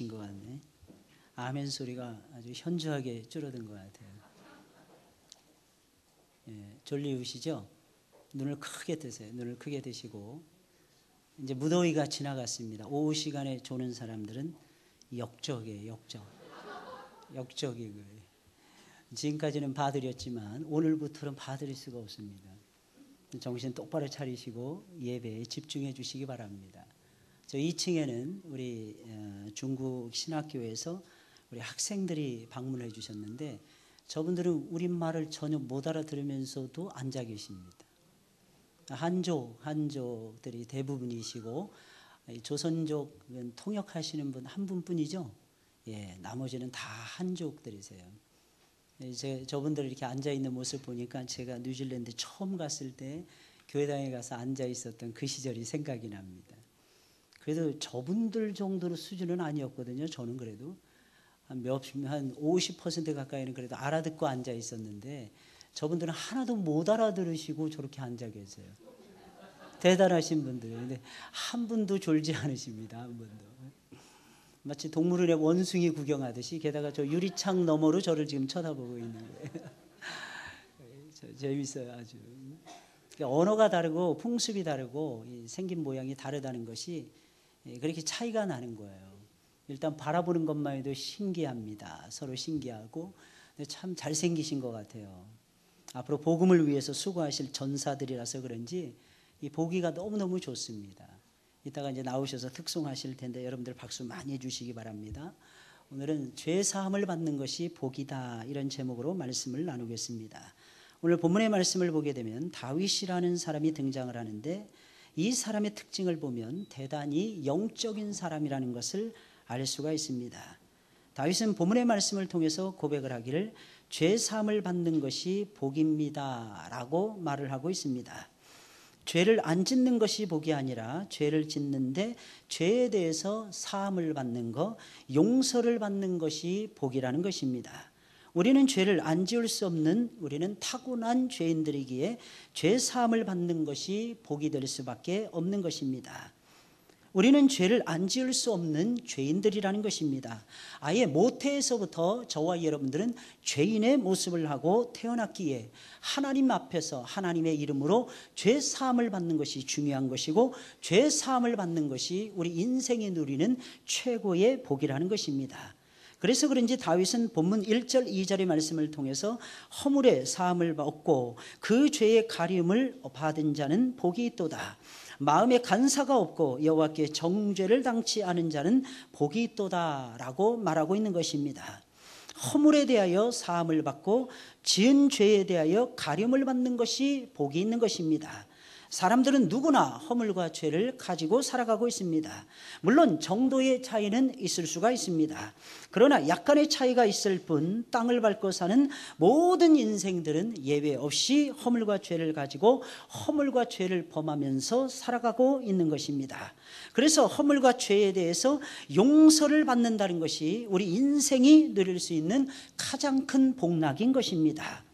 것 같네. 아멘 소리가 아주 현저하게 줄어든 것 같아요. 예, 졸리우시죠? 눈을 크게 뜨세요. 눈을 크게 뜨시고, 이제 무더위가 지나갔습니다. 오후 시간에 조는 사람들은 역적이에요. 역적이고요. 지금까지는 봐드렸지만 오늘부터는 봐드릴 수가 없습니다. 정신 똑바로 차리시고 예배에 집중해 주시기 바랍니다. 저 2층에는 우리 중국 신학교에서 우리 학생들이 방문해 주셨는데, 저분들은 우리말을 전혀 못 알아들으면서도 앉아 계십니다. 한족들이 대부분이시고, 조선족은 통역하시는 분 한 분뿐이죠. 예, 나머지는 다 한족들이세요. 저분들 이렇게 앉아 있는 모습 보니까 제가 뉴질랜드 처음 갔을 때 교회당에 가서 앉아 있었던 그 시절이 생각이 납니다. 그래도 저분들 정도로 수준은 아니었거든요. 저는 그래도 한 50% 가까이는 그래도 알아듣고 앉아 있었는데, 저분들은 하나도 못 알아들으시고 저렇게 앉아 계세요. 대단하신 분들. 근데 한 분도 졸지 않으십니다. 한 분도. 마치 동물원의 원숭이 구경하듯이, 게다가 저 유리창 너머로 저를 지금 쳐다보고 있는 거예요. 재밌어요, 아주. 그러니까 언어가 다르고 풍습이 다르고 생긴 모양이 다르다는 것이 그렇게 차이가 나는 거예요. 일단 바라보는 것만 해도 신기합니다. 서로 신기하고 참 잘생기신 것 같아요. 앞으로 복음을 위해서 수고하실 전사들이라서 그런지 이 보기가 너무너무 좋습니다. 이따가 이제 나오셔서 특송하실 텐데 여러분들 박수 많이 해주시기 바랍니다. 오늘은 죄 사함을 받는 것이 복이다, 이런 제목으로 말씀을 나누겠습니다. 오늘 본문의 말씀을 보게 되면 다윗이라는 사람이 등장을 하는데, 이 사람의 특징을 보면 대단히 영적인 사람이라는 것을 알 수가 있습니다. 다윗은 본문의 말씀을 통해서 고백을 하기를 죄 사함을 받는 것이 복입니다 라고 말을 하고 있습니다. 죄를 안 짓는 것이 복이 아니라 죄를 짓는데 죄에 대해서 사함을 받는 것, 용서를 받는 것이 복이라는 것입니다. 우리는 죄를 안 지을 수 없는, 우리는 타고난 죄인들이기에 죄 사함을 받는 것이 복이 될 수밖에 없는 것입니다. 우리는 죄를 안 지을 수 없는 죄인들이라는 것입니다. 아예 모태에서부터 저와 여러분들은 죄인의 모습을 하고 태어났기에 하나님 앞에서 하나님의 이름으로 죄 사함을 받는 것이 중요한 것이고, 죄 사함을 받는 것이 우리 인생이 누리는 최고의 복이라는 것입니다. 그래서 그런지 다윗은 본문 1절 2절의 말씀을 통해서 허물의 사함을 얻고 그 죄의 가림을 받은 자는 복이 있도다, 마음에 간사가 없고 여호와께 정죄를 당치 않은 자는 복이 있도다 라고 말하고 있는 것입니다. 허물에 대하여 사함을 받고 지은 죄에 대하여 가림을 받는 것이 복이 있는 것입니다. 사람들은 누구나 허물과 죄를 가지고 살아가고 있습니다. 물론 정도의 차이는 있을 수가 있습니다. 그러나 약간의 차이가 있을 뿐 땅을 밟고 사는 모든 인생들은 예외 없이 허물과 죄를 가지고 허물과 죄를 범하면서 살아가고 있는 것입니다. 그래서 허물과 죄에 대해서 용서를 받는다는 것이 우리 인생이 누릴 수 있는 가장 큰 복락인 것입니다.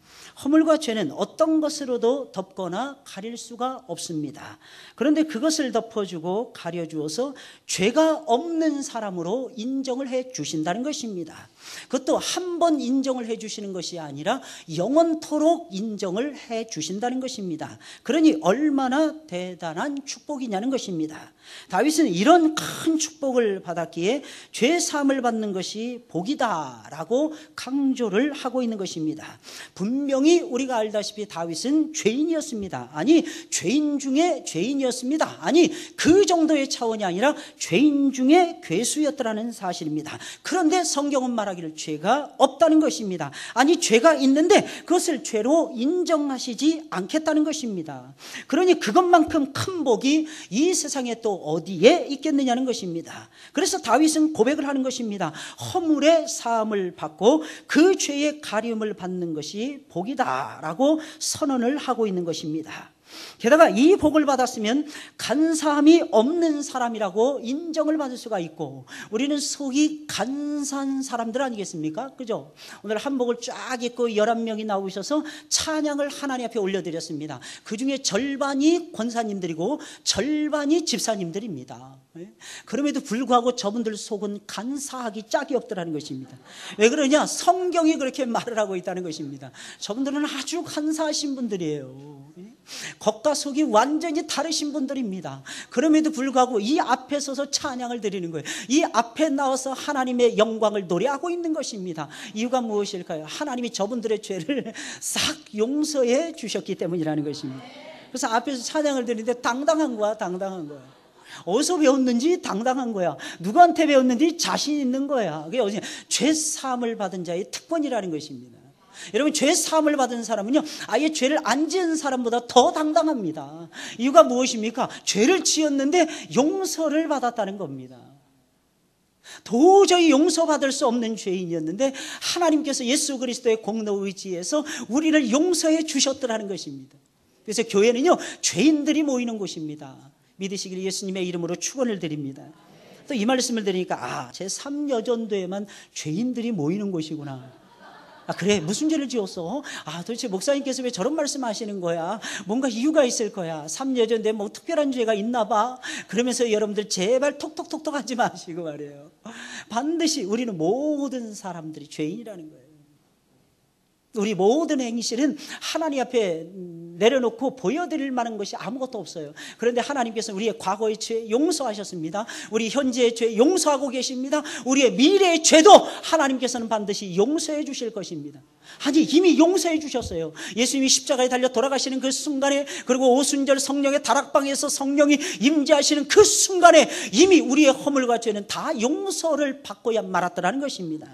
허물과 죄는 어떤 것으로도 덮거나 가릴 수가 없습니다. 그런데 그것을 덮어주고 가려주어서 죄가 없는 사람으로 인정을 해 주신다는 것입니다. 그것도 한 번 인정을 해 주시는 것이 아니라 영원토록 인정을 해 주신다는 것입니다. 그러니 얼마나 대단한 축복이냐는 것입니다. 다윗은 이런 큰 축복을 받았기에 죄 사함을 받는 것이 복이다라고 강조를 하고 있는 것입니다. 분명히 우리가 알다시피 다윗은 죄인이었습니다. 아니, 죄인 중에 죄인이었습니다. 아니, 그 정도의 차원이 아니라 죄인 중에 괴수였더라는 사실입니다. 그런데 성경은 말하기를 죄가 없다는 것입니다. 아니, 죄가 있는데 그것을 죄로 인정하시지 않겠다는 것입니다. 그러니 그것만큼 큰 복이 이 세상에 또 어디에 있겠느냐는 것입니다. 그래서 다윗은 고백을 하는 것입니다. 허물의 사함을 받고 그 죄의 가림을 받는 것이 복이다 라고 선언을 하고 있는 것입니다. 게다가 이 복을 받았으면 간사함이 없는 사람이라고 인정을 받을 수가 있고, 우리는 속이 간사한 사람들 아니겠습니까? 그죠? 오늘 한복을 쫙 입고 11명이 나오셔서 찬양을 하나님 앞에 올려드렸습니다. 그 중에 절반이 권사님들이고 절반이 집사님들입니다. 그럼에도 불구하고 저분들 속은 간사하기 짝이 없더라는 것입니다. 왜 그러냐? 성경이 그렇게 말을 하고 있다는 것입니다. 저분들은 아주 간사하신 분들이에요. 겉과 속이 완전히 다르신 분들입니다. 그럼에도 불구하고 이 앞에 서서 찬양을 드리는 거예요. 이 앞에 나와서 하나님의 영광을 노래하고 있는 것입니다. 이유가 무엇일까요? 하나님이 저분들의 죄를 싹 용서해 주셨기 때문이라는 것입니다. 그래서 앞에서 찬양을 드리는데 당당한 거야, 당당한 거야. 어디서 배웠는지 당당한 거야. 누구한테 배웠는지 자신 있는 거야. 그게 죄 사함을 받은 자의 특권이라는 것입니다. 여러분, 죄 사함을 받은 사람은요, 아예 죄를 안 지은 사람보다 더 당당합니다. 이유가 무엇입니까? 죄를 지었는데 용서를 받았다는 겁니다. 도저히 용서받을 수 없는 죄인이었는데 하나님께서 예수 그리스도의 공로 의지에서 우리를 용서해 주셨더라는 것입니다. 그래서 교회는요, 죄인들이 모이는 곳입니다. 믿으시기를 예수님의 이름으로 축원을 드립니다. 또 이 말씀을 들으니까 제3여전도에만 죄인들이 모이는 곳이구나. 그래, 무슨 죄를 지었어? 도대체 목사님께서 왜 저런 말씀 하시는 거야? 뭔가 이유가 있을 거야. 3여전도에 뭐 특별한 죄가 있나 봐. 그러면서 여러분들 제발 톡톡톡톡 하지 마시고 말이에요. 반드시 우리는 모든 사람들이 죄인이라는 거예요. 우리 모든 행실은 하나님 앞에 내려놓고 보여드릴 만한 것이 아무것도 없어요. 그런데 하나님께서 우리의 과거의 죄 용서하셨습니다. 우리 현재의 죄 용서하고 계십니다. 우리의 미래의 죄도 하나님께서는 반드시 용서해 주실 것입니다. 아니, 이미 용서해 주셨어요. 예수님이 십자가에 달려 돌아가시는 그 순간에, 그리고 오순절 성령의 다락방에서 성령이 임재하시는 그 순간에 이미 우리의 허물과 죄는 다 용서를 받고야 말았더라는 것입니다.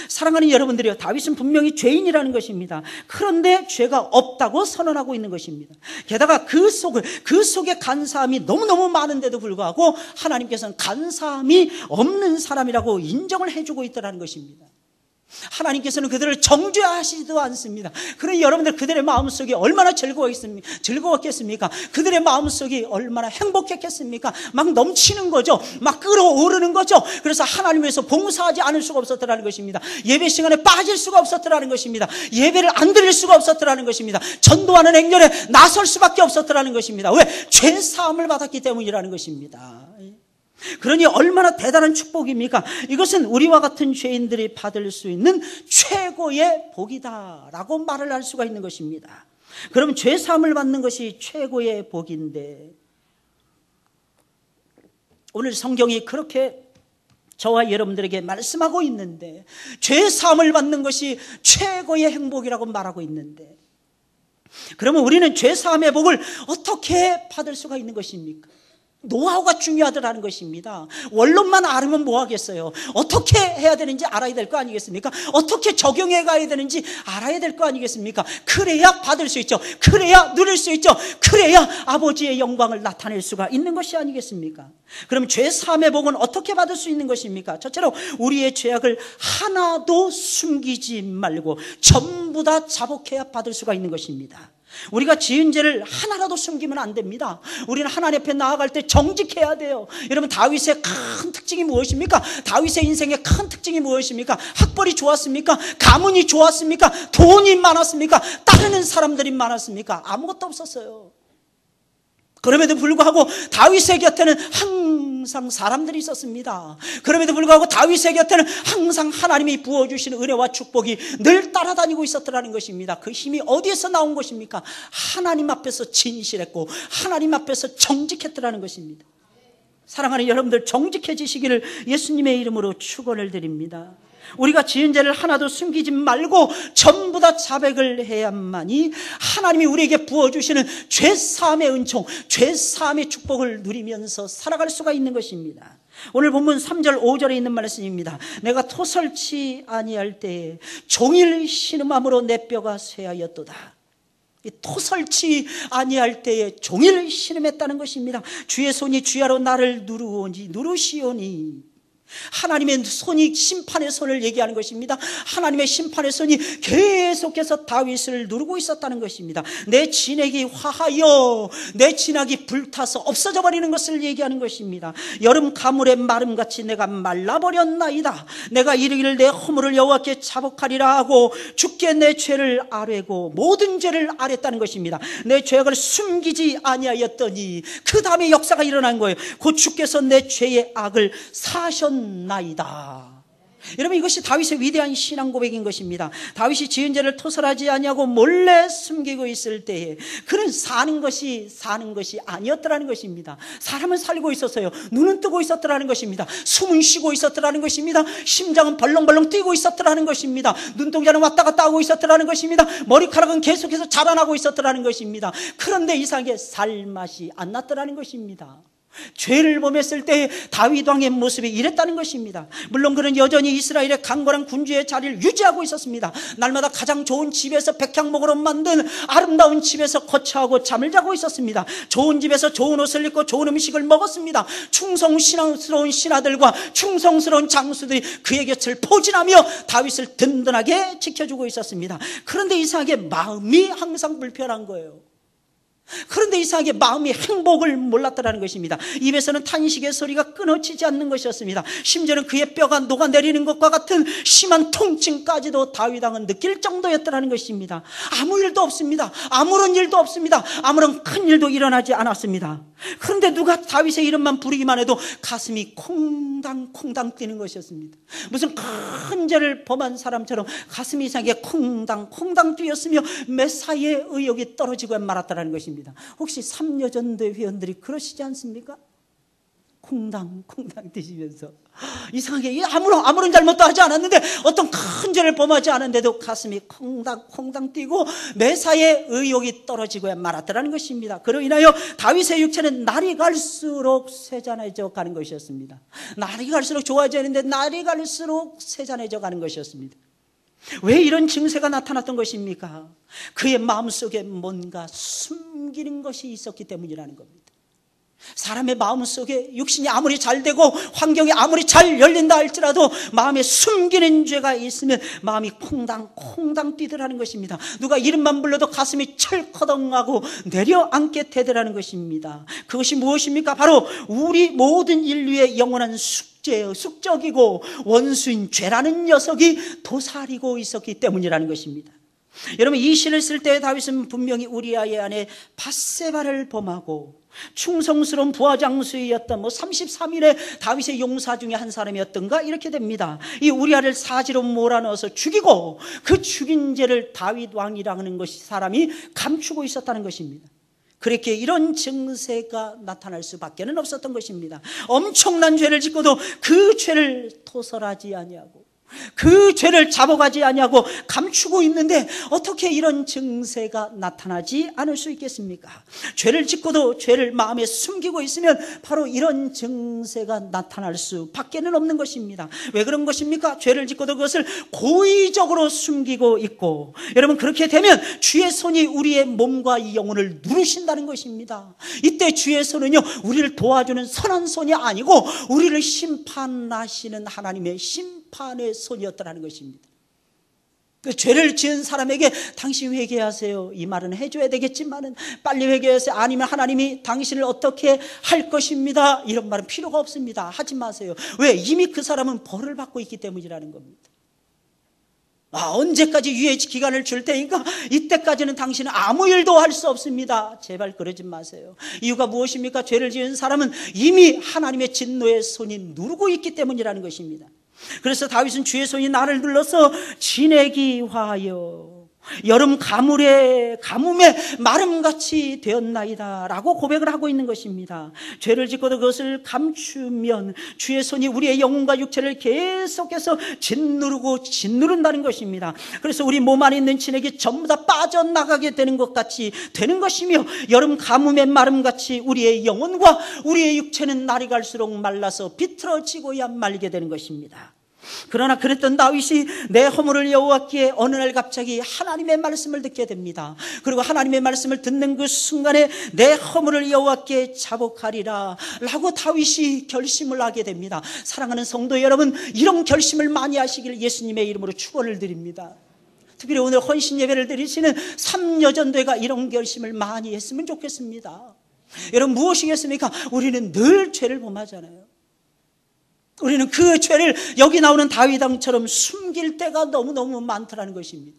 사랑하는 여러분들이요, 다윗은 분명히 죄인이라는 것입니다. 그런데 죄가 없다고 선언하고 있는 것입니다. 게다가 그 속에 간사함이 너무너무 많은데도 불구하고 하나님께서는 간사함이 없는 사람이라고 인정을 해주고 있다는 것입니다. 하나님께서는 그들을 정죄하시지도 않습니다. 그러니 여러분들, 그들의 마음속이 얼마나 즐거웠겠습니까? 그들의 마음속이 얼마나 행복했겠습니까? 막 넘치는 거죠. 막 끓어오르는 거죠. 그래서 하나님 위해서 봉사하지 않을 수가 없었더라는 것입니다. 예배 시간에 빠질 수가 없었더라는 것입니다. 예배를 안 드릴 수가 없었더라는 것입니다. 전도하는 행렬에 나설 수밖에 없었더라는 것입니다. 왜? 죄 사함을 받았기 때문이라는 것입니다. 그러니 얼마나 대단한 축복입니까? 이것은 우리와 같은 죄인들이 받을 수 있는 최고의 복이다라고 말을 할 수가 있는 것입니다. 그럼 죄 사함을 받는 것이 최고의 복인데, 오늘 성경이 그렇게 저와 여러분들에게 말씀하고 있는데, 죄 사함을 받는 것이 최고의 행복이라고 말하고 있는데, 그러면 우리는 죄 사함의 복을 어떻게 받을 수가 있는 것입니까? 노하우가 중요하다는 것입니다. 원론만 알으면 뭐 하겠어요? 어떻게 해야 되는지 알아야 될 거 아니겠습니까? 어떻게 적용해 가야 되는지 알아야 될 거 아니겠습니까? 그래야 받을 수 있죠. 그래야 누릴 수 있죠. 그래야 아버지의 영광을 나타낼 수가 있는 것이 아니겠습니까? 그럼 죄 사함의 복은 어떻게 받을 수 있는 것입니까? 첫째로 우리의 죄악을 하나도 숨기지 말고 전부 다 자복해야 받을 수가 있는 것입니다. 우리가 지은 죄를 하나라도 숨기면 안 됩니다. 우리는 하나님 앞에 나아갈 때 정직해야 돼요. 여러분, 다윗의 큰 특징이 무엇입니까? 다윗의 인생의 큰 특징이 무엇입니까? 학벌이 좋았습니까? 가문이 좋았습니까? 돈이 많았습니까? 따르는 사람들이 많았습니까? 아무것도 없었어요. 그럼에도 불구하고 다윗의 곁에는 항상 사람들이 있었습니다. 그럼에도 불구하고 다윗의 곁에는 항상 하나님이 부어주시는 은혜와 축복이 늘 따라다니고 있었더라는 것입니다. 그 힘이 어디에서 나온 것입니까? 하나님 앞에서 진실했고 하나님 앞에서 정직했더라는 것입니다. 사랑하는 여러분들, 정직해지시기를 예수님의 이름으로 축원을 드립니다. 우리가 지은 죄를 하나도 숨기지 말고 전부 다 자백을 해야만이 하나님이 우리에게 부어주시는 죄사함의 은총, 죄사함의 축복을 누리면서 살아갈 수가 있는 것입니다. 오늘 본문 3절 5절에 있는 말씀입니다. 내가 토설치 아니할 때에 종일 신음함으로 내 뼈가 쇠하였도다. 토설치 아니할 때에 종일 신음했다는 것입니다. 주의 손이 주야로 나를 누르시오니 하나님의 손이, 심판의 손을 얘기하는 것입니다. 하나님의 심판의 손이 계속해서 다윗을 누르고 있었다는 것입니다. 내 진액이 화하여 내 진액이 불타서 없어져 버리는 것을 얘기하는 것입니다. 여름 가물의 마름같이 내가 말라버렸나이다. 내가 이르기를 내 허물을 여호와께 자복하리라 하고 주께 내 죄를 아뢰고 모든 죄를 아뢰었다는 것입니다. 내 죄악을 숨기지 아니하였더니 그 다음에 역사가 일어난 거예요. 곧 주께서 내 죄의 악을 사셨나이다. 여러분, 이것이 다윗의 위대한 신앙 고백인 것입니다. 다윗이 지은 죄를 토설하지 아니하고 몰래 숨기고 있을 때에 그는 사는 것이 아니었더라는 것입니다. 사람은 살고 있었어요. 눈은 뜨고 있었더라는 것입니다. 숨은 쉬고 있었더라는 것입니다. 심장은 벌렁벌렁 뛰고 있었더라는 것입니다. 눈동자는 왔다 갔다 하고 있었더라는 것입니다. 머리카락은 계속해서 자라나고 있었더라는 것입니다. 그런데 이상하게 살맛이 안 났더라는 것입니다. 죄를 범했을 때 다윗 왕의 모습이 이랬다는 것입니다. 물론 그는 여전히 이스라엘의 강건한 군주의 자리를 유지하고 있었습니다. 날마다 가장 좋은 집에서 백향목으로 만든 아름다운 집에서 거처하고 잠을 자고 있었습니다. 좋은 집에서 좋은 옷을 입고 좋은 음식을 먹었습니다. 충성스러운 신하들과 충성스러운 장수들이 그의 곁을 포진하며 다윗을 든든하게 지켜주고 있었습니다. 그런데 이상하게 마음이 항상 불편한 거예요. 그런데 이상하게 마음이 행복을 몰랐더라는 것입니다. 입에서는 탄식의 소리가 끊어지지 않는 것이었습니다. 심지어는 그의 뼈가 녹아내리는 것과 같은 심한 통증까지도 다윗 왕은 느낄 정도였더라는 것입니다. 아무 일도 없습니다. 아무런 일도 없습니다. 아무런 큰 일도 일어나지 않았습니다. 그런데 누가 다윗의 이름만 부르기만 해도 가슴이 콩당콩당 뛰는 것이었습니다. 무슨 큰 죄를 범한 사람처럼 가슴이 이상하게 콩당콩당 뛰었으며 메사의 의욕이 떨어지고 말았다는 것입니다. 혹시 삼여전대 회원들이 그러시지 않습니까? 콩당콩당 뛰시면서 이상하게 아무런 잘못도 하지 않았는데 어떤 큰 죄를 범하지 않은데도 가슴이 콩당콩당 뛰고 매사의 의욕이 떨어지고 말았더라는 것입니다. 그로 인하여 다윗의 육체는 날이 갈수록 쇠잔해져 가는 것이었습니다. 날이 갈수록 좋아지는데 날이 갈수록 쇠잔해져 가는 것이었습니다. 왜 이런 증세가 나타났던 것입니까? 그의 마음속에 뭔가 숨기는 것이 있었기 때문이라는 겁니다. 사람의 마음속에 육신이 아무리 잘 되고 환경이 아무리 잘 열린다 할지라도 마음에 숨기는 죄가 있으면 마음이 콩당콩당 뛰더라는 것입니다. 누가 이름만 불러도 가슴이 철커덩하고 내려앉게 되더라는 것입니다. 그것이 무엇입니까? 바로 우리 모든 인류의 영원한 숙적이고 원수인 죄라는 녀석이 도사리고 있었기 때문이라는 것입니다. 여러분, 이 시를 쓸 때 다윗은 분명히 우리아의 아내 밧세바를 범하고 충성스러운 부하장수였던 33인의 다윗의 용사 중에 한 사람이었던가 이렇게 됩니다. 이 우리아를 사지로 몰아넣어서 죽이고 그 죽인 죄를 다윗 왕이라는 것이 사람이 감추고 있었다는 것입니다. 그렇게 이런 증세가 나타날 수밖에 없었던 것입니다. 엄청난 죄를 짓고도 그 죄를 토설하지 아니하고 그 죄를 자복하지 아니하고 감추고 있는데 어떻게 이런 증세가 나타나지 않을 수 있겠습니까? 죄를 짓고도 죄를 마음에 숨기고 있으면 바로 이런 증세가 나타날 수밖에 없는 것입니다. 왜 그런 것입니까? 죄를 짓고도 그것을 고의적으로 숨기고 있고, 여러분, 그렇게 되면 주의 손이 우리의 몸과 영혼을 누르신다는 것입니다. 이때 주의 손은요, 우리를 도와주는 선한 손이 아니고 우리를 심판하시는 하나님의 심판의 손이었더라는 것입니다. 그 죄를 지은 사람에게 당신 회개하세요, 이 말은 해줘야 되겠지만은 빨리 회개하세요, 아니면 하나님이 당신을 어떻게 할 것입니다, 이런 말은 필요가 없습니다. 하지 마세요. 왜? 이미 그 사람은 벌을 받고 있기 때문이라는 겁니다. 언제까지 유예 기간을 줄 테니까 이때까지는 당신은 아무 일도 할 수 없습니다. 제발 그러지 마세요. 이유가 무엇입니까? 죄를 지은 사람은 이미 하나님의 진노의 손이 누르고 있기 때문이라는 것입니다. 그래서 다윗은 주의 손이 나를 눌러서 진액이 화하여 여름 가뭄에 마름같이 되었나이다 라고 고백을 하고 있는 것입니다. 죄를 짓고도 그것을 감추면 주의 손이 우리의 영혼과 육체를 계속해서 짓누른다는 것입니다. 그래서 우리 몸 안에 있는 진액이 전부 다 빠져나가게 되는 것 같이 되는 것이며, 여름 가뭄의 마름같이 우리의 영혼과 우리의 육체는 날이 갈수록 말라서 비틀어지고야 말게 되는 것입니다. 그러나 그랬던 다윗이 내 허물을 여호와께 어느 날 갑자기 하나님의 말씀을 듣게 됩니다. 그리고 하나님의 말씀을 듣는 그 순간에 내 허물을 여호와께 자복하리라 라고 다윗이 결심을 하게 됩니다. 사랑하는 성도 여러분, 이런 결심을 많이 하시길 예수님의 이름으로 축원을 드립니다. 특별히 오늘 헌신 예배를 드리시는 삼여전도회가 이런 결심을 많이 했으면 좋겠습니다. 여러분, 무엇이겠습니까? 우리는 늘 죄를 범하잖아요. 우리는 그 죄를 여기 나오는 다윗 왕처럼 숨길 때가 너무너무 많더라는 것입니다.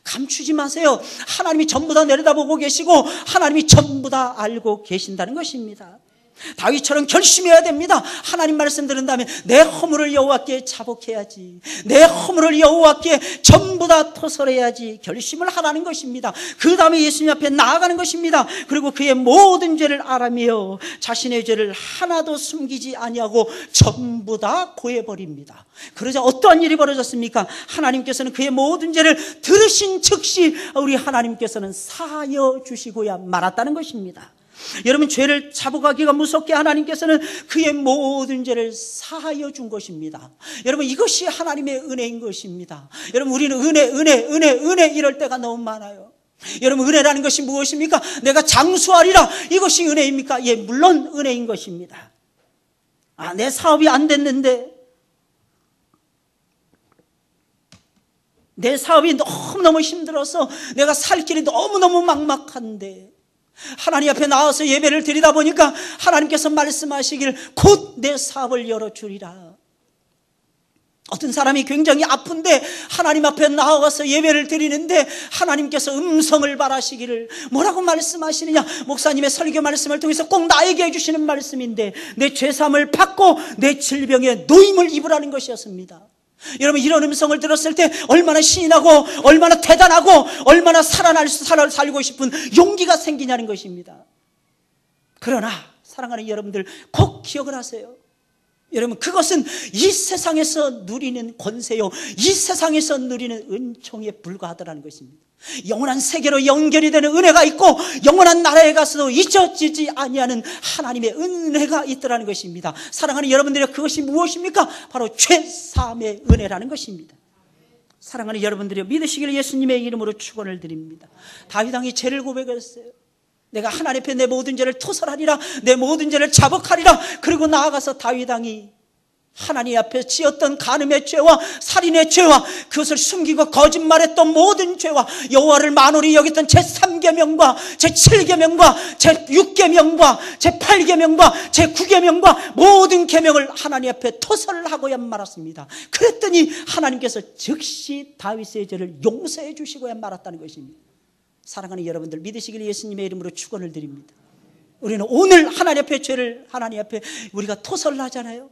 감추지 마세요. 하나님이 전부 다 내려다보고 계시고 하나님이 전부 다 알고 계신다는 것입니다. 다윗처럼 결심해야 됩니다. 하나님 말씀 들은 다음에 내 허물을 여호와께 자복해야지, 내 허물을 여호와께 전부 다 토설해야지 결심을 하라는 것입니다. 그 다음에 예수님 앞에 나아가는 것입니다. 그리고 그의 모든 죄를 알아며 자신의 죄를 하나도 숨기지 아니하고 전부 다 고해버립니다. 그러자 어떠한 일이 벌어졌습니까? 하나님께서는 그의 모든 죄를 들으신 즉시 우리 하나님께서는 사하여 주시고야 말았다는 것입니다. 여러분, 죄를 자복하기가 무섭게 하나님께서는 그의 모든 죄를 사하여 준 것입니다. 여러분, 이것이 하나님의 은혜인 것입니다. 여러분, 우리는 은혜 이럴 때가 너무 많아요. 여러분, 은혜라는 것이 무엇입니까? 내가 장수하리라, 이것이 은혜입니까? 예, 물론 은혜인 것입니다. 내 사업이 안 됐는데, 내 사업이 너무너무 힘들어서 내가 살 길이 너무너무 막막한데 하나님 앞에 나와서 예배를 드리다 보니까 하나님께서 말씀하시길 곧 내 사업을 열어주리라. 어떤 사람이 굉장히 아픈데 하나님 앞에 나와서 예배를 드리는데 하나님께서 음성을 발하시기를 뭐라고 말씀하시느냐? 목사님의 설교 말씀을 통해서 꼭 나에게 해주시는 말씀인데 내 죄사함을 받고 내 질병에 노임을 입으라는 것이었습니다. 여러분, 이런 음성을 들었을 때 얼마나 신이 나고 얼마나 대단하고 얼마나 살고 싶은 용기가 생기냐는 것입니다. 그러나 사랑하는 여러분들, 꼭 기억을 하세요. 여러분, 그것은 이 세상에서 누리는 권세요, 이 세상에서 누리는 은총에 불과하다는 것입니다. 영원한 세계로 연결이 되는 은혜가 있고 영원한 나라에 가서도 잊어지지 아니하는 하나님의 은혜가 있더라는 것입니다. 사랑하는 여러분들이, 그것이 무엇입니까? 바로 죄사함의 은혜라는 것입니다. 사랑하는 여러분들이 믿으시기를 예수님의 이름으로 축원을 드립니다. 다윗 왕이 죄를 고백했어요. 내가 하나님 앞에 내 모든 죄를 토설하리라, 내 모든 죄를 자복하리라. 그리고 나아가서 다윗 왕이 하나님 앞에 지었던 간음의 죄와 살인의 죄와 그것을 숨기고 거짓말했던 모든 죄와 여호와를 만홀히 여겼던 제3계명과 제7계명과 제6계명과 제8계명과 제9계명과 모든 계명을 하나님 앞에 토설을 하고야 말았습니다. 그랬더니 하나님께서 즉시 다윗의 죄를 용서해 주시고야 말았다는 것입니다. 사랑하는 여러분들, 믿으시길 예수님의 이름으로 축원을 드립니다. 우리는 오늘 하나님 앞에 죄를 하나님 앞에 우리가 토설을 하잖아요.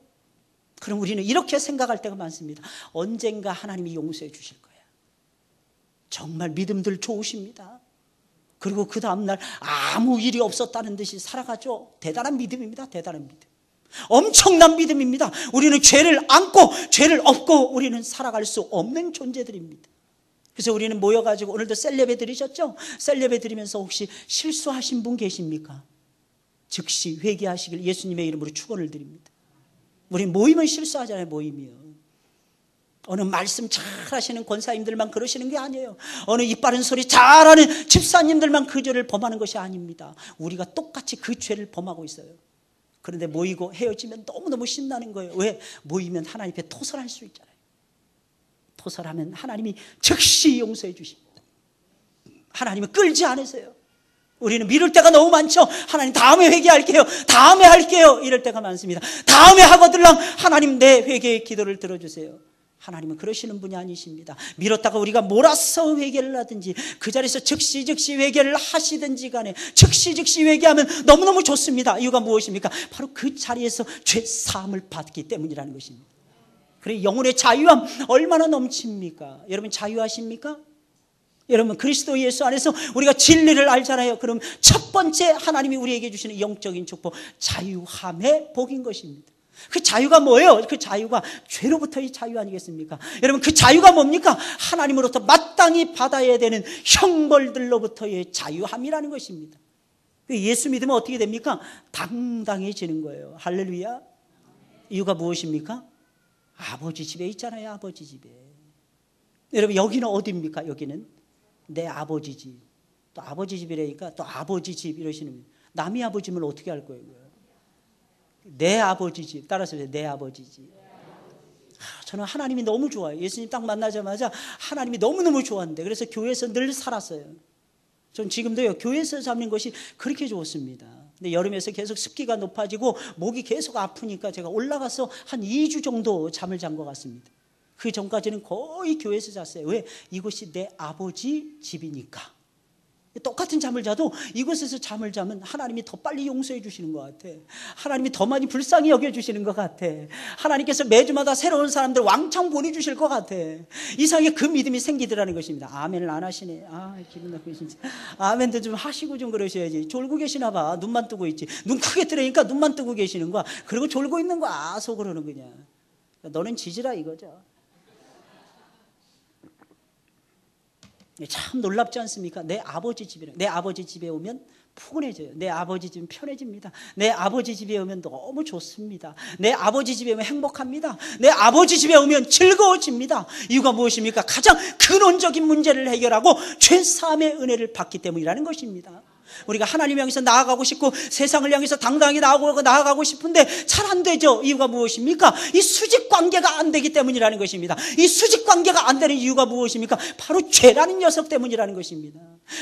그럼 우리는 이렇게 생각할 때가 많습니다. 언젠가 하나님이 용서해 주실 거야. 정말 믿음들 좋으십니다. 그리고 그 다음날 아무 일이 없었다는 듯이 살아가죠. 대단한 믿음입니다. 대단한 믿음. 엄청난 믿음입니다. 우리는 죄를 안고 죄를 업고 우리는 살아갈 수 없는 존재들입니다. 그래서 우리는 모여가지고 오늘도 셀예배 드리셨죠? 셀예배 드리면서 혹시 실수하신 분 계십니까? 즉시 회개하시길 예수님의 이름으로 축원을 드립니다. 우리 모이면 실수하잖아요. 모임이요. 어느 말씀 잘 하시는 권사님들만 그러시는 게 아니에요. 어느 이빠른 소리 잘하는 집사님들만 그 죄를 범하는 것이 아닙니다. 우리가 똑같이 그 죄를 범하고 있어요. 그런데 모이고 헤어지면 너무너무 신나는 거예요. 왜? 모이면 하나님 앞에 토설할 수 있잖아요. 토설하면 하나님이 즉시 용서해 주십니다. 하나님은 끌지 않으세요. 우리는 미룰 때가 너무 많죠. 하나님 다음에 회개할게요, 다음에 할게요, 이럴 때가 많습니다. 다음에 하거들랑 하나님 내 회개의 기도를 들어주세요. 하나님은 그러시는 분이 아니십니다. 미뤘다가 우리가 몰아서 회개를 하든지 그 자리에서 즉시 회개를 하시든지 간에 즉시 회개하면 너무너무 좋습니다. 이유가 무엇입니까? 바로 그 자리에서 죄 사함을 받기 때문이라는 것입니다. 그래, 영혼의 자유함 얼마나 넘칩니까? 여러분, 자유하십니까? 여러분, 그리스도 예수 안에서 우리가 진리를 알잖아요. 그럼 첫 번째 하나님이 우리에게 주시는 영적인 축복, 자유함의 복인 것입니다. 그 자유가 뭐예요? 그 자유가 죄로부터의 자유 아니겠습니까? 여러분, 그 자유가 뭡니까? 하나님으로부터 마땅히 받아야 되는 형벌들로부터의 자유함이라는 것입니다. 예수 믿으면 어떻게 됩니까? 당당해지는 거예요. 할렐루야. 이유가 무엇입니까? 아버지 집에 있잖아요. 아버지 집에. 여러분 여기는 어디입니까? 여기는 내 아버지 집. 또 아버지 집이라니까 또 아버지 집 이러시는, 남의 아버지면 어떻게 할 거예요? 내 아버지 집. 따라서 내 아버지 집. 저는 하나님이 너무 좋아요. 예수님 딱 만나자마자 하나님이 너무너무 좋았는데, 그래서 교회에서 늘 살았어요. 전 지금도요, 교회에서 잡는 것이 그렇게 좋습니다. 근데 여름에서 계속 습기가 높아지고 목이 계속 아프니까 제가 올라가서 한 2주 정도 잠을 잔 것 같습니다. 그 전까지는 거의 교회에서 잤어요. 왜? 이곳이 내 아버지 집이니까. 똑같은 잠을 자도 이곳에서 잠을 자면 하나님이 더 빨리 용서해 주시는 것 같아. 하나님이 더 많이 불쌍히 여겨주시는 것 같아. 하나님께서 매주마다 새로운 사람들 왕창 보내주실 것 같아. 이상하게 그 믿음이 생기더라는 것입니다. 아멘을 안 하시네. 기분 나쁘게 진짜. 아멘도 좀 하시고 좀 그러셔야지. 졸고 계시나 봐. 눈만 뜨고 있지. 눈 크게 뜨려니까 눈만 뜨고 계시는 거야. 그리고 졸고 있는 거야. 속으로는 그냥. 너는 지지라 이거죠. 참 놀랍지 않습니까? 내 아버지 집에 오면 푸근해져요. 내 아버지 집은 편해집니다. 내 아버지 집에 오면 너무 좋습니다. 내 아버지 집에 오면 행복합니다. 내 아버지 집에 오면 즐거워집니다. 이유가 무엇입니까? 가장 근원적인 문제를 해결하고 죄사함의 은혜를 받기 때문이라는 것입니다. 우리가 하나님 향해서 나아가고 싶고 세상을 향해서 당당하게 나아가고 싶은데 잘 안 되죠. 이유가 무엇입니까? 이 수직 관계가 안 되기 때문이라는 것입니다. 이 수직 관계가 안 되는 이유가 무엇입니까? 바로 죄라는 녀석 때문이라는 것입니다.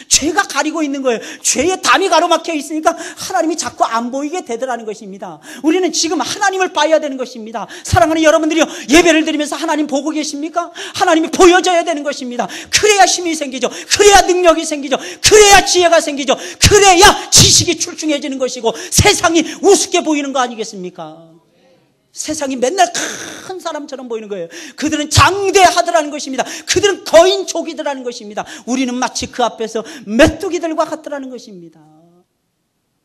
죄가 가리고 있는 거예요. 죄의 담이 가로막혀 있으니까 하나님이 자꾸 안 보이게 되더라는 것입니다. 우리는 지금 하나님을 봐야 되는 것입니다. 사랑하는 여러분들이요, 예배를 드리면서 하나님 보고 계십니까? 하나님이 보여져야 되는 것입니다. 그래야 힘이 생기죠. 그래야 능력이 생기죠. 그래야 지혜가 생기죠. 그래야 지식이 출중해지는 것이고 세상이 우습게 보이는 거 아니겠습니까? 세상이 맨날 큰 사람처럼 보이는 거예요. 그들은 장대하더라는 것입니다. 그들은 거인족이더라는 것입니다. 우리는 마치 그 앞에서 메뚜기들과 같더라는 것입니다.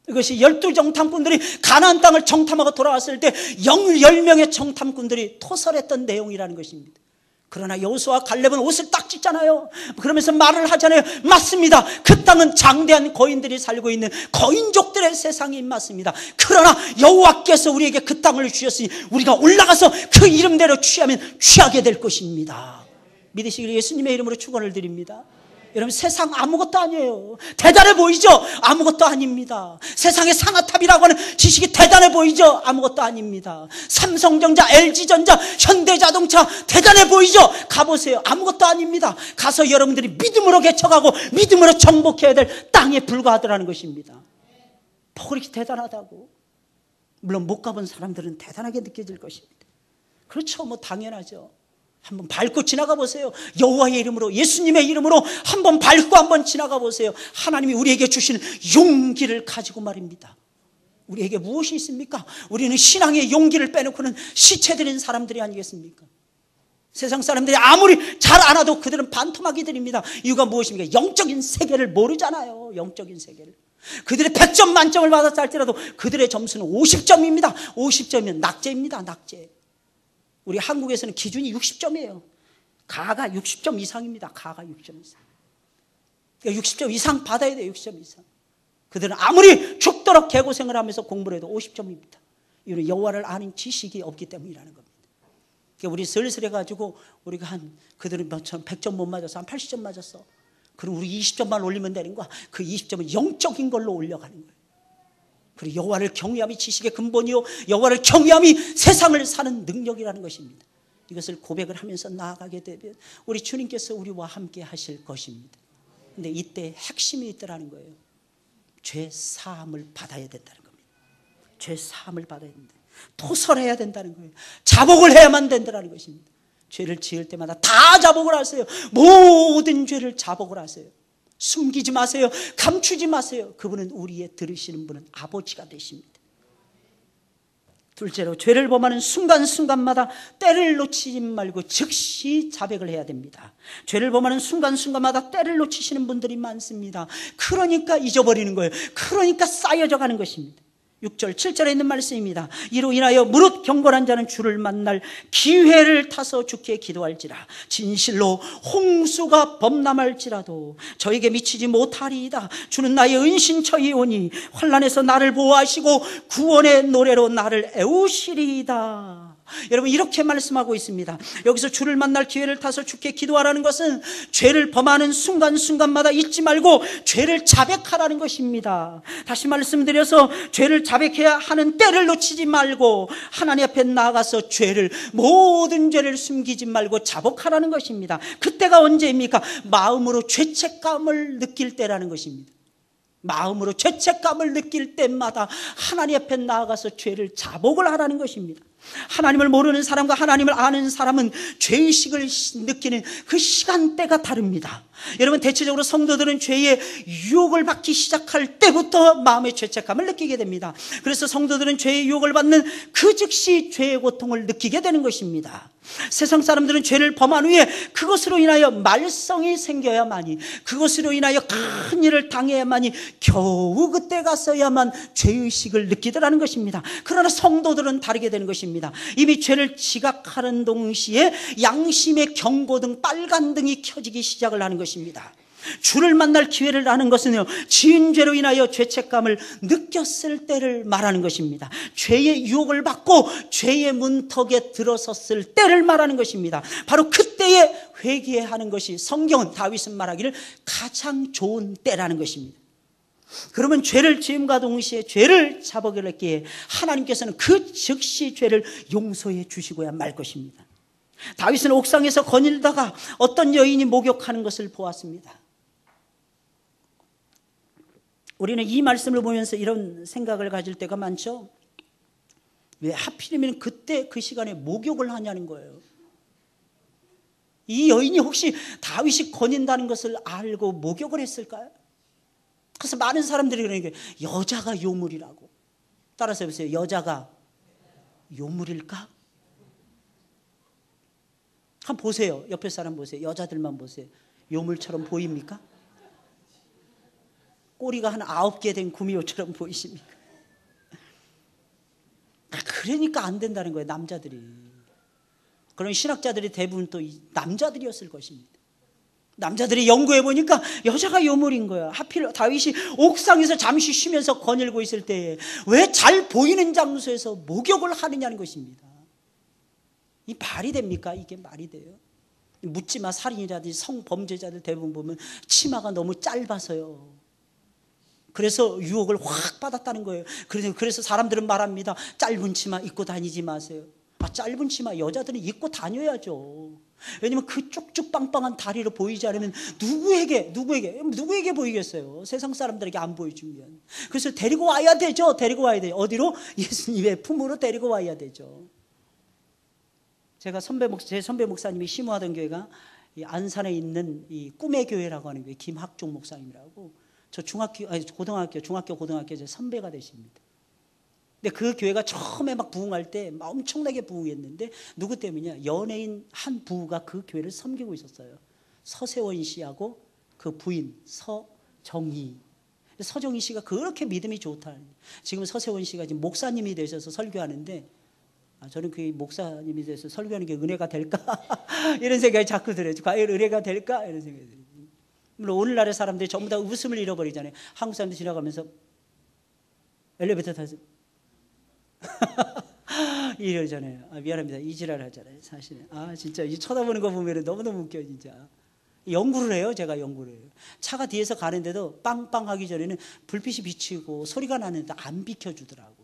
이것이 12정탐꾼들이 가나안 땅을 정탐하고 돌아왔을 때 10명의 정탐꾼들이 토설했던 내용이라는 것입니다. 그러나 여호수아와 갈렙은 옷을 딱 찢잖아요. 그러면서 말을 하잖아요. 맞습니다. 그 땅은 장대한 거인들이 살고 있는 거인족들의 세상이 맞습니다. 그러나 여호와께서 우리에게 그 땅을 주셨으니 우리가 올라가서 그 이름대로 취하면 취하게 될 것입니다. 믿으시기를 예수님의 이름으로 축원을 드립니다. 여러분, 세상 아무것도 아니에요. 대단해 보이죠? 아무것도 아닙니다. 세상의 상아탑이라고 하는 지식이 대단해 보이죠? 아무것도 아닙니다. 삼성전자, LG전자, 현대자동차 대단해 보이죠? 가보세요. 아무것도 아닙니다. 가서 여러분들이 믿음으로 개척하고 믿음으로 정복해야 될 땅에 불과하더라는 것입니다. 뭐 그렇게 대단하다고? 물론 못 가본 사람들은 대단하게 느껴질 것입니다. 그렇죠. 뭐 당연하죠. 한번 밟고 지나가 보세요. 여호와의 이름으로, 예수님의 이름으로 한번 밟고 한번 지나가 보세요. 하나님이 우리에게 주시는 용기를 가지고 말입니다. 우리에게 무엇이 있습니까? 우리는 신앙의 용기를 빼놓고는 시체 드린 사람들이 아니겠습니까? 세상 사람들이 아무리 잘 알아도 그들은 반토막이들입니다. 이유가 무엇입니까? 영적인 세계를 모르잖아요. 영적인 세계를. 그들의 100점 만점을 받았다 할지라도 그들의 점수는 50점입니다. 50점이면 낙제입니다. 낙제. 우리 한국에서는 기준이 60점이에요. 가가 60점 이상입니다. 가가 60점 이상. 그러니까 60점 이상 받아야 돼요. 60점 이상. 그들은 아무리 죽도록 개고생을 하면서 공부를 해도 50점입니다. 이유는 여호와를 아는 지식이 없기 때문이라는 겁니다. 그러니까 우리 슬슬 해가지고 우리가 그들은 100점 못 맞았어. 한 80점 맞았어. 그럼 우리 20점만 올리면 되는 거야. 그 20점은 영적인 걸로 올려가는 거예요. 그리고 여호와를 경외함이 지식의 근본이요, 여호와를 경외함이 세상을 사는 능력이라는 것입니다. 이것을 고백을 하면서 나아가게 되면 우리 주님께서 우리와 함께 하실 것입니다. 그런데 이때 핵심이 있더라는 거예요. 죄 사함을 받아야 된다는 겁니다. 죄 사함을 받아야 된다. 토설해야 된다는 거예요. 자복을 해야만 된다는 것입니다. 죄를 지을 때마다 다 자복을 하세요. 모든 죄를 자복을 하세요. 숨기지 마세요. 감추지 마세요. 그분은 우리의 들으시는 분은 아버지가 되십니다. 둘째로, 죄를 범하는 순간순간마다 때를 놓치지 말고 즉시 자백을 해야 됩니다. 죄를 범하는 순간순간마다 때를 놓치시는 분들이 많습니다. 그러니까 잊어버리는 거예요. 그러니까 쌓여져 가는 것입니다. 6절, 7절에 있는 말씀입니다. 이로 인하여 무릇 경건한 자는 주를 만날 기회를 타서 주께 기도할지라. 진실로 홍수가 범람할지라도 저에게 미치지 못하리이다. 주는 나의 은신처이오니 환난에서 나를 보호하시고 구원의 노래로 나를 애우시리이다. 여러분 이렇게 말씀하고 있습니다. 여기서 주를 만날 기회를 타서 주께 기도하라는 것은 죄를 범하는 순간순간마다 잊지 말고 죄를 자백하라는 것입니다. 다시 말씀드려서 죄를 자백해야 하는 때를 놓치지 말고 하나님 앞에 나아가서 모든 죄를 숨기지 말고 자복하라는 것입니다. 그때가 언제입니까? 마음으로 죄책감을 느낄 때라는 것입니다. 마음으로 죄책감을 느낄 때마다 하나님 앞에 나아가서 죄를 자복을 하라는 것입니다. 하나님을 모르는 사람과 하나님을 아는 사람은 죄의식을 느끼는 그 시간대가 다릅니다. 여러분 대체적으로 성도들은 죄의 유혹을 받기 시작할 때부터 마음의 죄책감을 느끼게 됩니다. 그래서 성도들은 죄의 유혹을 받는 그 즉시 죄의 고통을 느끼게 되는 것입니다. 세상 사람들은 죄를 범한 후에 그것으로 인하여 말썽이 생겨야만이, 그것으로 인하여 큰 일을 당해야만이 겨우 그때 가서야만 죄의식을 느끼더라는 것입니다. 그러나 성도들은 다르게 되는 것입니다. 이미 죄를 지각하는 동시에 양심의 경고등, 빨간 등이 켜지기 시작을 하는 것입니다. 주를 만날 기회를 하는 것은요, 지은 죄로 인하여 죄책감을 느꼈을 때를 말하는 것입니다. 죄의 유혹을 받고 죄의 문턱에 들어섰을 때를 말하는 것입니다. 바로 그때에 회개해야 하는 것이 성경은, 다윗은 말하기를 가장 좋은 때라는 것입니다. 그러면 죄를 지음과 동시에 죄를 자복했기에 하나님께서는 그 즉시 죄를 용서해 주시고야 말 것입니다. 다윗은 옥상에서 거닐다가 어떤 여인이 목욕하는 것을 보았습니다. 우리는 이 말씀을 보면서 이런 생각을 가질 때가 많죠. 왜 하필이면 그때 그 시간에 목욕을 하냐는 거예요. 이 여인이 혹시 다윗이 거닌다는 것을 알고 목욕을 했을까요? 그래서 많은 사람들이 그러는 게 여자가 요물이라고. 따라서 해보세요. 여자가 요물일까? 한번 보세요. 옆에 사람 보세요. 여자들만 보세요. 요물처럼 보입니까? 꼬리가 한 9개 된 구미호처럼 보이십니까? 그러니까 안 된다는 거예요, 남자들이. 그런 신학자들이 대부분 또 남자들이었을 것입니다. 남자들이 연구해 보니까 여자가 요물인 거야. 하필 다윗이 옥상에서 잠시 쉬면서 거닐고 있을 때에 왜 잘 보이는 장소에서 목욕을 하느냐는 것입니다. 이 말이 됩니까? 이게 말이 돼요? 묻지마 살인이라든지 성범죄자들 대부분 보면 치마가 너무 짧아서요. 그래서 유혹을 확 받았다는 거예요. 그래서 사람들은 말합니다. 짧은 치마 입고 다니지 마세요. 짧은 치마 여자들은 입고 다녀야죠. 왜냐면 그 쭉쭉빵빵한 다리로 보이지 않으면 누구에게 보이겠어요? 세상 사람들에게 안 보여주면. 그래서 데리고 와야 되죠. 어디로? 예수님의 품으로 데리고 와야 되죠. 제 선배 목사님이 심호하던 교회가 이 안산에 있는 이 꿈의 교회라고 하는 교회, 김학종 목사님이라고. 저 중학교 고등학교 제 선배가 되십니다. 근데 그 교회가 처음에 막 부흥할 때 막 엄청나게 부흥했는데 누구 때문이냐? 연예인 한 부부가 그 교회를 섬기고 있었어요. 서세원 씨하고 그 부인 서정희. 서정희 씨가 그렇게 믿음이 좋다. 지금 서세원 씨가 지금 목사님이 되셔서 설교하는데 저는 그 목사님이 돼서 설교하는 게 은혜가 될까? 이런 생각이 자꾸 들어요. 과연 은혜가 될까? 이런 생각이 들어요. 물론 오늘날의 사람들이 전부 다 웃음을 잃어버리잖아요. 한국 사람들 지나가면서 엘리베이터 타서 이러잖아요. 미안합니다. 이 지랄 하잖아요. 사실은. 진짜 이 쳐다보는 거 보면 너무너무 웃겨 진짜. 연구를 해요. 제가 연구를 해요. 차가 뒤에서 가는데도 빵빵하기 전에는 불빛이 비치고 소리가 나는데 안 비켜주더라고.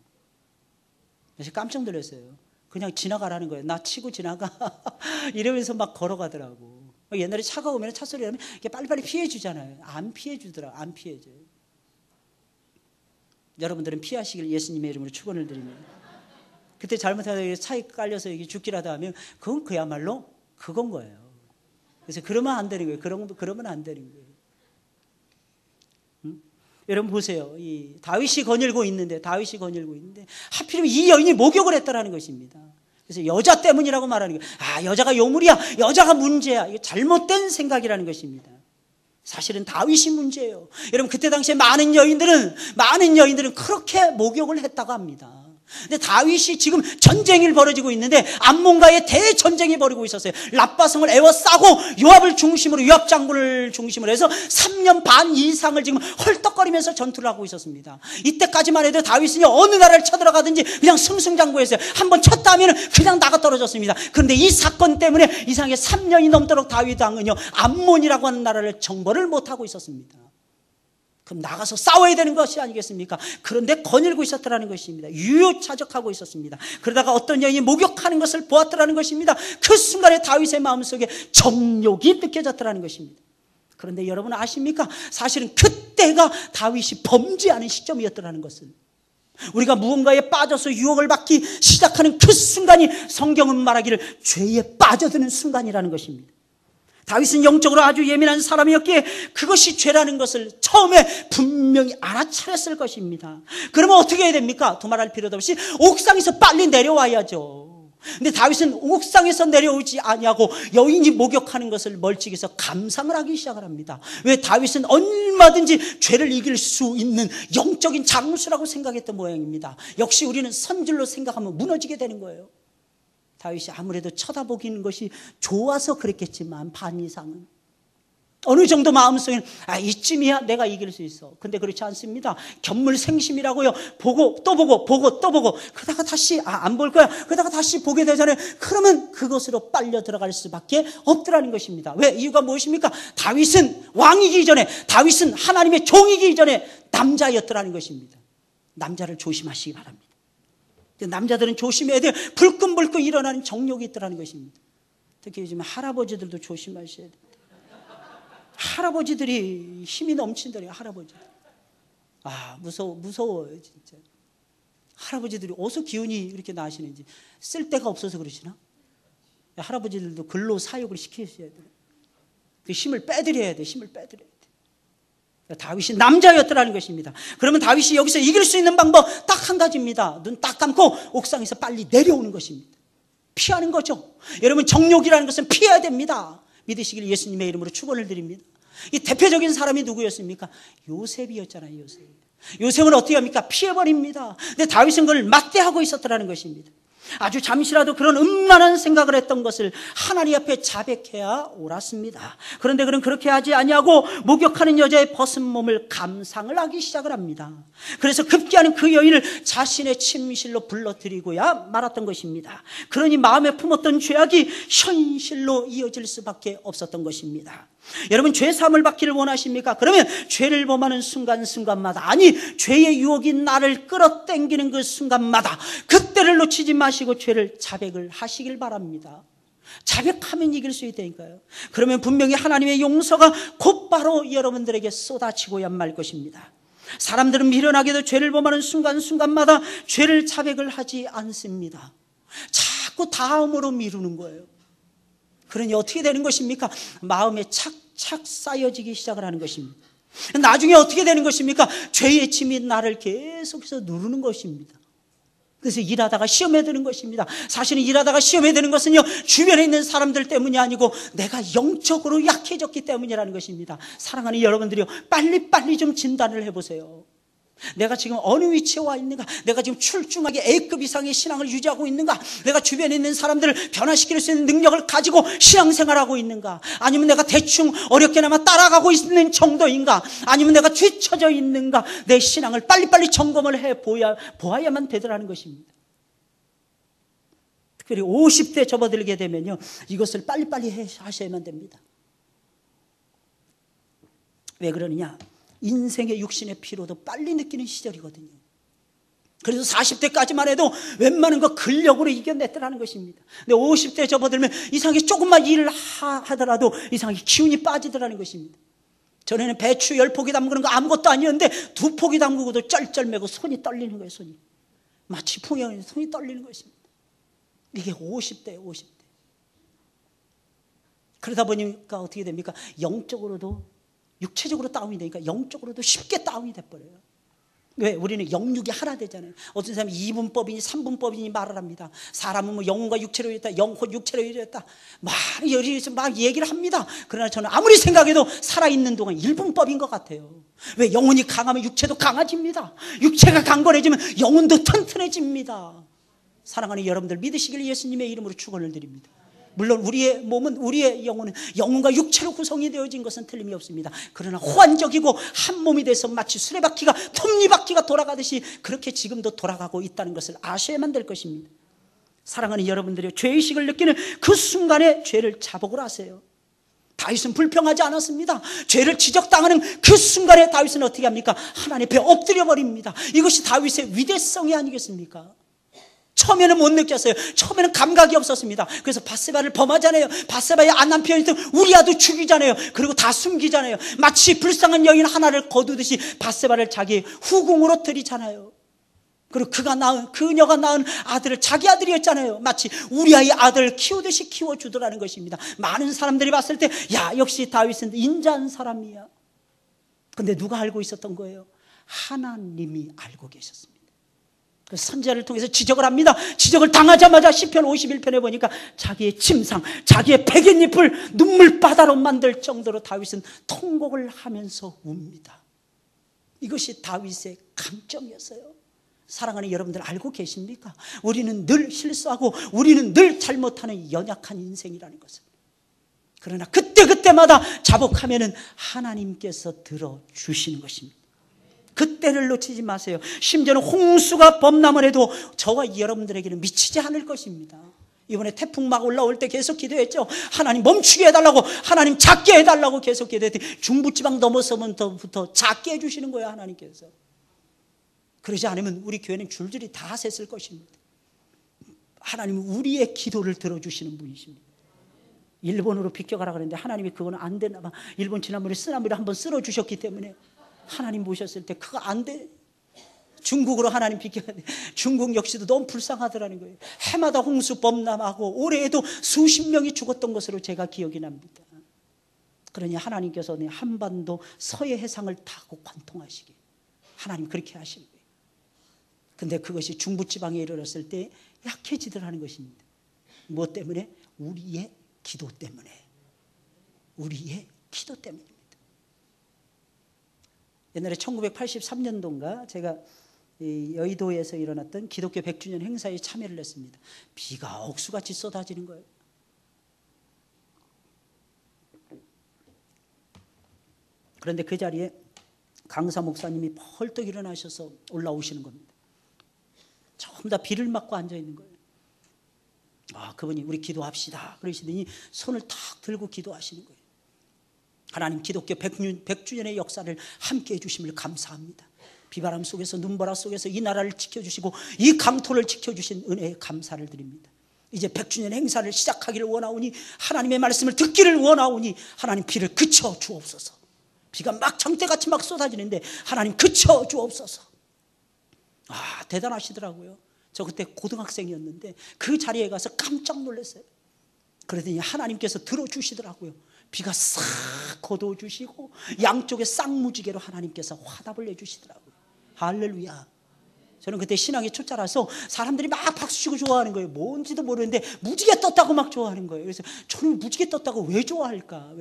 그래서 깜짝 놀랐어요. 그냥 지나가라는 거예요. 나 치고 지나가. 이러면서 막 걸어가더라고. 옛날에 차가 오면 차 소리 나면 빨리빨리 피해주잖아요. 안 피해주더라고. 안 피해줘요. 여러분들은 피하시길 예수님의 이름으로 축원을 드립니다. 그때 잘못하다 차에 깔려서 죽기라도 하면 그건 그야말로 그건 거예요. 그래서 그러면 안 되는 거예요. 그러면 안 되는 거예요. 여러분 보세요. 이 다윗이 거닐고 있는데 하필이면 이 여인이 목욕을 했다라는 것입니다. 그래서 여자 때문이라고 말하는 거예요. 여자가 요물이야. 여자가 문제야. 이게 잘못된 생각이라는 것입니다. 사실은 다윗이 문제예요. 여러분 그때 당시에 많은 여인들은 그렇게 목욕을 했다고 합니다. 근데 다윗이 지금 전쟁이 벌어지고 있는데 암몬과의 대전쟁이 벌이고 있었어요. 랍바성을 에워싸고 요압을 중심으로, 요압 장군을 중심으로 해서 3년 반 이상을 지금 헐떡거리면서 전투를 하고 있었습니다. 이때까지만 해도 다윗은 어느 나라를 쳐들어가든지 그냥 승승장구했어요. 한번 쳤다 하면 그냥 나가 떨어졌습니다. 그런데 이 사건 때문에 이상하게 3년이 넘도록 다윗 왕은요, 암몬이라고 하는 나라를 정벌을 못하고 있었습니다. 그럼 나가서 싸워야 되는 것이 아니겠습니까? 그런데 거닐고 있었더라는 것입니다. 유유차적하고 있었습니다. 그러다가 어떤 여인이 목욕하는 것을 보았더라는 것입니다. 그 순간에 다윗의 마음속에 정욕이 느껴졌더라는 것입니다. 그런데 여러분 아십니까? 사실은 그때가 다윗이 범죄하는 시점이었더라는 것을, 우리가 무언가에 빠져서 유혹을 받기 시작하는 그 순간이 성경은 말하기를 죄에 빠져드는 순간이라는 것입니다. 다윗은 영적으로 아주 예민한 사람이었기에 그것이 죄라는 것을 처음에 분명히 알아차렸을 것입니다. 그러면 어떻게 해야 됩니까? 두말할 필요도 없이 옥상에서 빨리 내려와야죠. 근데 다윗은 옥상에서 내려오지 아니하고 여인이 목욕하는 것을 멀찍이서 감상을 하기 시작을 합니다. 왜? 다윗은 얼마든지 죄를 이길 수 있는 영적인 장수라고 생각했던 모양입니다. 역시 우리는 선질로 생각하면 무너지게 되는 거예요. 다윗이 아무래도 쳐다보기는 것이 좋아서 그랬겠지만 반 이상은 어느 정도 마음속에는 이쯤이야 내가 이길 수 있어. 근데 그렇지 않습니다. 견물생심이라고요. 보고 또 보고 보고 또 보고 그러다가 다시 안 볼 거야. 그러다가 다시 보게 되잖아요. 그러면 그것으로 빨려 들어갈 수밖에 없더라는 것입니다. 왜? 이유가 무엇입니까? 다윗은 왕이기 전에, 다윗은 하나님의 종이기 전에 남자였더라는 것입니다. 남자를 조심하시기 바랍니다. 남자들은 조심해야 돼요. 불끈불끈 일어나는 정욕이 있더라는 것입니다. 특히 요즘 할아버지들도 조심하셔야 돼요. 할아버지들이 힘이 넘친다래요. 할아버지들. 무서워요 진짜. 할아버지들이 어디서 기운이 이렇게 나시는지, 쓸 데가 없어서 그러시나? 할아버지들도 근로 사육을 시키셔야 돼요. 그 힘을 빼드려야 돼요. 힘을 빼드려야 돼요. 다윗이 남자였더라는 것입니다. 그러면 다윗이 여기서 이길 수 있는 방법 딱 한 가지입니다. 눈 딱 감고 옥상에서 빨리 내려오는 것입니다. 피하는 거죠. 여러분, 정욕이라는 것은 피해야 됩니다. 믿으시길 예수님의 이름으로 축원을 드립니다. 이 대표적인 사람이 누구였습니까? 요셉이었잖아요. 요셉은 어떻게 합니까? 피해버립니다. 근데 다윗은 그걸 막대하고 있었더라는 것입니다. 아주 잠시라도 그런 음란한 생각을 했던 것을 하나님 앞에 자백해야 옳았습니다. 그런데 그는 그렇게 하지 아니하고 목욕하는 여자의 벗은 몸을 감상을 하기 시작을 합니다. 그래서 급기야는 그 여인을 자신의 침실로 불러들이고야 말았던 것입니다. 그러니 마음에 품었던 죄악이 현실로 이어질 수밖에 없었던 것입니다. 여러분, 죄 사함을 받기를 원하십니까? 그러면 죄를 범하는 순간순간마다, 아니 죄의 유혹이 나를 끌어당기는 그 순간마다 그때를 놓치지 마시고 죄를 자백을 하시길 바랍니다. 자백하면 이길 수 있다니까요. 그러면 분명히 하나님의 용서가 곧바로 여러분들에게 쏟아지고야 말 것입니다. 사람들은 미련하게도 죄를 범하는 순간순간마다 죄를 자백을 하지 않습니다. 자꾸 다음으로 미루는 거예요. 그러니 어떻게 되는 것입니까? 마음에 착착 쌓여지기 시작을 하는 것입니다. 나중에 어떻게 되는 것입니까? 죄의 짐이 나를 계속해서 누르는 것입니다. 그래서 일하다가 시험에 드는 것입니다. 사실은 일하다가 시험에 드는 것은요, 주변에 있는 사람들 때문이 아니고 내가 영적으로 약해졌기 때문이라는 것입니다. 사랑하는 여러분들이요, 빨리빨리 좀 진단을 해보세요. 내가 지금 어느 위치에 와 있는가? 내가 지금 출중하게 A급 이상의 신앙을 유지하고 있는가? 내가 주변에 있는 사람들을 변화시킬 수 있는 능력을 가지고 신앙생활하고 있는가? 아니면 내가 대충 어렵게나마 따라가고 있는 정도인가? 아니면 내가 뒤처져 있는가? 내 신앙을 빨리빨리 점검을 보아야만 되더라는 것입니다. 특별히 50대 접어들게 되면요, 이것을 빨리빨리 하셔야만 됩니다. 왜 그러느냐? 인생의 육신의 피로도 빨리 느끼는 시절이거든요. 그래서 40대까지만 해도 웬만한 거 근력으로 이겨냈더라는 것입니다. 근데 50대 접어들면 이상하게 조금만 일을 하더라도 이상하게 기운이 빠지더라는 것입니다. 전에는 배추 10포기 담그는 거 아무것도 아니었는데 2포기 담그고도 쩔쩔매고 손이 떨리는 거예요. 손이 마치 풍경이 손이 떨리는 것입니다. 이게 50대예요. 50대. 그러다 보니까 어떻게 됩니까? 영적으로도, 육체적으로 다운이 되니까 영적으로도 쉽게 다운이 돼버려요. 왜? 우리는 영육이 하나 되잖아요. 어떤 사람이 2분법이니 3분법이니 말을 합니다. 사람은 뭐 영혼과 육체로 이루었다, 영혼 육체로 이루었다, 많이 여기서 막 얘기를 합니다. 그러나 저는 아무리 생각해도 살아있는 동안 1분법인 것 같아요. 왜? 영혼이 강하면 육체도 강해집니다. 육체가 강건해지면 영혼도 튼튼해집니다. 사랑하는 여러분들, 믿으시길 예수님의 이름으로 축원을 드립니다. 물론 우리의 몸은, 우리의 영혼은 영혼과 육체로 구성이 되어진 것은 틀림이 없습니다. 그러나 호환적이고 한 몸이 돼서 마치 수레바퀴가, 톱니바퀴가 돌아가듯이 그렇게 지금도 돌아가고 있다는 것을 아셔야만 될 것입니다. 사랑하는 여러분들이 죄의식을 느끼는 그 순간에 죄를 자복을 하세요. 다윗은 불평하지 않았습니다. 죄를 지적당하는 그 순간에 다윗은 어떻게 합니까? 하나님 앞에 엎드려 버립니다. 이것이 다윗의 위대성이 아니겠습니까? 처음에는 못 느꼈어요. 처음에는 감각이 없었습니다. 그래서 밧세바를 범하잖아요. 밧세바의 남편이든 우리아도 죽이잖아요. 그리고 다 숨기잖아요. 마치 불쌍한 여인 하나를 거두듯이 밧세바를 자기 후궁으로 들이잖아요. 그리고 그녀가 낳은 아들을 자기 아들이었잖아요. 마치 우리아의 아들을 키우듯이 키워주더라는 것입니다. 많은 사람들이 봤을 때, 야, 역시 다윗은 인자한 사람이야. 근데 누가 알고 있었던 거예요? 하나님이 알고 계셨습니다. 그 선지자를 통해서 지적을 합니다. 지적을 당하자마자 시편 51편에 보니까 자기의 침상, 자기의 베갯잎을 눈물바다로 만들 정도로 다윗은 통곡을 하면서 웁니다. 이것이 다윗의 강점이었어요. 사랑하는 여러분들, 알고 계십니까? 우리는 늘 실수하고 우리는 늘 잘못하는 연약한 인생이라는 것을. 그러나 그때마다 자복하면은 하나님께서 들어주시는 것입니다. 그때를 놓치지 마세요. 심지어는 홍수가 범람을 해도 저와 여러분들에게는 미치지 않을 것입니다. 이번에 태풍 막 올라올 때 계속 기도했죠. 하나님 멈추게 해달라고, 하나님 작게 해달라고 계속 기도했더니 중부지방 넘어서면부터 작게 해주시는 거예요, 하나님께서. 그러지 않으면 우리 교회는 줄줄이 다 샜을 것입니다. 하나님은 우리의 기도를 들어주시는 분이십니다. 일본으로 비껴가라 그랬는데 하나님이 그거는 안 되나 봐. 일본 지난번에 쓰나미를 한번 쓸어주셨기 때문에 하나님 보셨을 때 그거 안 돼. 중국으로 하나님 비켜야 돼. 중국 역시도 너무 불쌍하더라는 거예요. 해마다 홍수 범람하고 올해에도 수십 명이 죽었던 것으로 제가 기억이 납니다. 그러니 하나님께서 한반도 서해 해상을 타고 관통하시게 하나님 그렇게 하시는 거예요. 근데 그것이 중부지방에 이르렀을 때 약해지더라는 것입니다. 무엇 때문에? 우리의 기도 때문에. 우리의 기도 때문입니다. 옛날에 1983년도인가 제가 여의도에서 일어났던 기독교 100주년 행사에 참여를 했습니다. 비가 억수같이 쏟아지는 거예요. 그런데 그 자리에 강사 목사님이 벌떡 일어나셔서 올라오시는 겁니다. 전부 다 비를 맞고 앉아있는 거예요. 그분이 우리 기도합시다 그러시더니 손을 탁 들고 기도하시는 거예요. 하나님, 기독교 100주년의 역사를 함께 해주심을 감사합니다. 비바람 속에서 눈보라 속에서 이 나라를 지켜주시고 이 강토를 지켜주신 은혜에 감사를 드립니다. 이제 100주년 행사를 시작하기를 원하오니, 하나님의 말씀을 듣기를 원하오니 하나님 비를 그쳐 주옵소서. 비가 막 장대같이 막 쏟아지는데 하나님 그쳐 주옵소서. 대단하시더라고요. 저 그때 고등학생이었는데 그 자리에 가서 깜짝 놀랐어요. 그러더니 하나님께서 들어주시더라고요. 비가 싹 거둬주시고 양쪽에 쌍무지개로 하나님께서 화답을 해주시더라고요. 할렐루야. 저는 그때 신앙이 초짜라서 사람들이 막 박수치고 좋아하는 거예요. 뭔지도 모르는데 무지개 떴다고 막 좋아하는 거예요. 그래서 저는 무지개 떴다고 왜 좋아할까?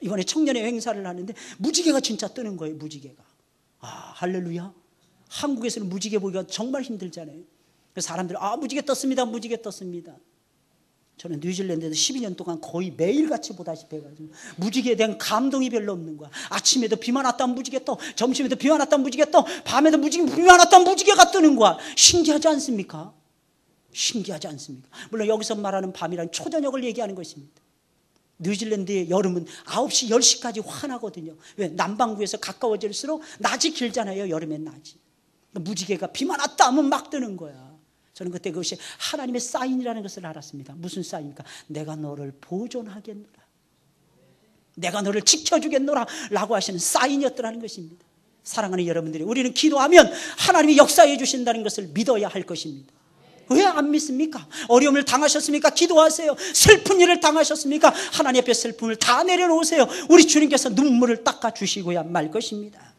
이번에 청년의 행사를 하는데 무지개가 진짜 뜨는 거예요. 무지개가. 할렐루야. 한국에서는 무지개 보기가 정말 힘들잖아요. 그래서 사람들이 무지개 떴습니다. 무지개 떴습니다. 저는 뉴질랜드에서 12년 동안 거의 매일같이 보다시피 해가지고 무지개에 대한 감동이 별로 없는 거야. 아침에도 비만 왔다면 무지개 떠, 점심에도 비만 왔다면 무지개 떠, 밤에도 비만 왔다면 무지개가 뜨는 거야. 신기하지 않습니까? 신기하지 않습니까? 물론 여기서 말하는 밤이란 초저녁을 얘기하는 것입니다. 뉴질랜드의 여름은 9시, 10시까지 환하거든요. 왜? 남반구에서 가까워질수록 낮이 길잖아요. 여름엔 낮이. 무지개가 비만 왔다 하면 막 뜨는 거야. 저는 그때 그것이 하나님의 사인이라는 것을 알았습니다. 무슨 사인입니까? 내가 너를 보존하겠노라, 내가 너를 지켜주겠노라 라고 하시는 사인이었더라는 것입니다. 사랑하는 여러분들이, 우리는 기도하면 하나님이 역사해 주신다는 것을 믿어야 할 것입니다. 왜 안 믿습니까? 어려움을 당하셨습니까? 기도하세요. 슬픈 일을 당하셨습니까? 하나님 앞에 슬픔을 다 내려놓으세요. 우리 주님께서 눈물을 닦아주시고야 말 것입니다.